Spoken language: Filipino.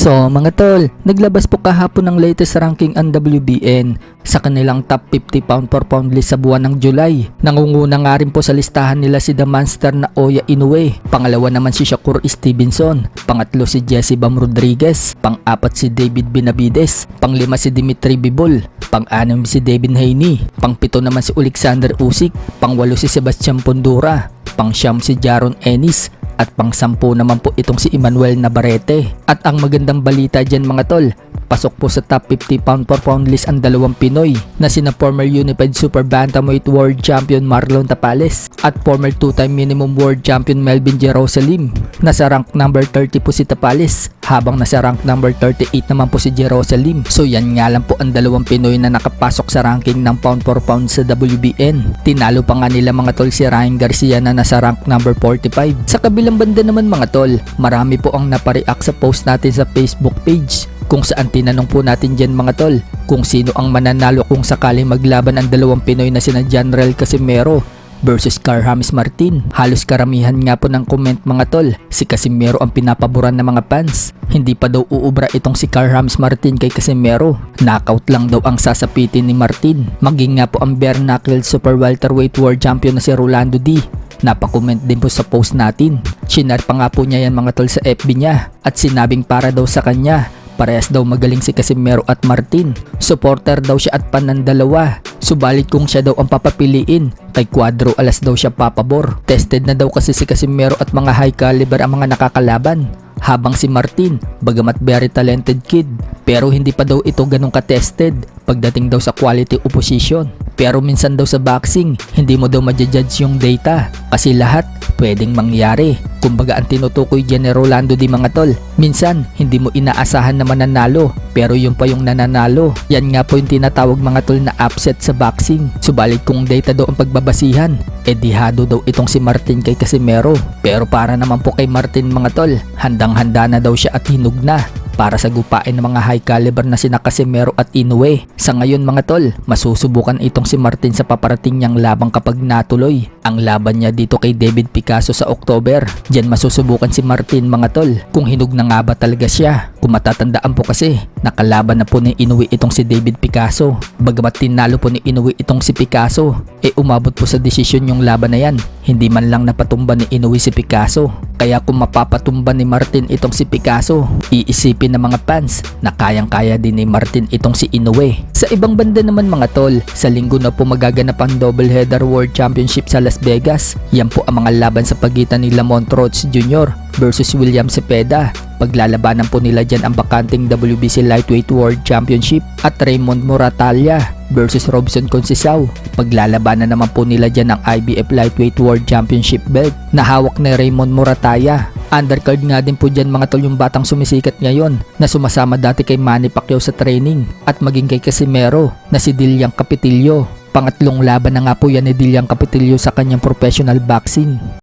So mga tol, naglabas po kahapon ng latest ranking ang WBN sa kanilang top 50 pound for pound list sa buwan ng July. Nangunguna nga rin po sa listahan nila si The Monster na Oya Inoue, pangalawa naman si Shakur Stevenson, pangatlo si Jesse Bam Rodriguez, pang-apat si David Benavides, pang-lima si Dimitri Bivol, pang-anim si Devin Haney, pang-pito naman si Alexander Usyk, pang-walo si Sebastian Pondura, pang-siyam si Jaron Ennis, at pang-sampu naman po itong si Emmanuel Navarrete. At ang magandang balita dyan mga tol, pasok po sa top 50 pound for pound list ang dalawang Pinoy na sina former Unified Super Bantamweight World Champion Marlon Tapales at former 2-time minimum world champion Melvin Jerusalem. Nasa rank number 30 po si Tapales habang nasa rank number 38 naman po si Jerusalem. So yan nga lang po ang dalawang Pinoy na nakapasok sa ranking ng pound for pound sa WBN. Tinalo pa nga nila mga tol si Ryan Garcia na nasa rank number 45. Sa kabilang banda naman mga tol, marami po ang napareact sa post natin sa Facebook page kung saan tinanong po natin dyan mga tol kung sino ang mananalo kung sakaling maglaban ang dalawang Pinoy na sina Janrel Casimero versus Carl-James Martin. Halos karamihan nga po ng comment mga tol, si Casimero ang pinapaboran ng mga fans. Hindi pa daw uubra itong si Carl-James Martin kay Casimero. Knockout lang daw ang sasapitin ni Martin. Maging nga po ang bare knuckle super welterweight world champion na si Rolando D. Napakomment din po sa post natin. Shinare pa nga po niya yan mga tol sa FB niya at sinabing para daw sa kanya, parehas daw magaling si Casimero at Martin. Supporter daw siya at pan ng dalawa. Subalit kung siya daw ang papapiliin, kay Cuadro Alas daw siya papabor. Tested na daw kasi si Casimero at mga high caliber ang mga nakakalaban. Habang si Martin, bagamat very talented kid, pero hindi pa daw ito ganun ka-tested pagdating daw sa quality opposition. Pero minsan daw sa boxing, hindi mo daw ma-judge yung data kasi lahat pwedeng mangyari. Kumbaga ang tinutukoy dyan ni Rolando di mga tol, minsan hindi mo inaasahan na mananalo pero yun pa yung nananalo. Yan nga po yung tinatawag mga tol na upset sa boxing. Subalit kung data daw ang pagbabasihan, dihado daw itong si Martin kay Casimero. Pero para naman po kay Martin mga tol, handang-handa na daw siya at hinug na para sa gupain ng mga high caliber na sina Casimero at Inoue. Sa ngayon mga tol, masusubukan itong si Martin sa paparating niyang labang kapag natuloy ang laban niya dito kay David Picasso sa October. Diyan masusubukan si Martin mga tol kung hinug na nga ba talaga siya. Kung matatandaan po kasi, nakalaban na po ni Inoue itong si David Picasso. Bagamat tinalo po ni Inoue itong si Picasso, umabot po sa desisyon yung laban na yan. Hindi man lang napatumba ni Inoue si Picasso. Kaya kung mapapatumba ni Martin itong si Picasso, iisipin ng mga fans na kayang-kaya din ni Martin itong si Inoue. Sa ibang banda naman mga tol, sa linggo na po magaganap ang doubleheader World Championship sa Las Vegas. Yan po ang mga laban sa pagitan ni Lamont Rhodes Jr. versus William Cepeda. Paglalabanan po nila dyan ang bakanting WBC Lightweight World Championship at Raymond Moratalla versus Robson Conceição. Paglalabanan naman po nila dyan ang IBF Lightweight World Championship belt na hawak ni Raymond Moratalla. Undercard nga din po dyan mga tol yung batang sumisikat ngayon na sumasama dati kay Manny Pacquiao sa training at maging kay Casimero na si Dillian Capetillo. Pangatlong laban na nga po yan ni Dillian Capetillo sa kanyang professional boxing.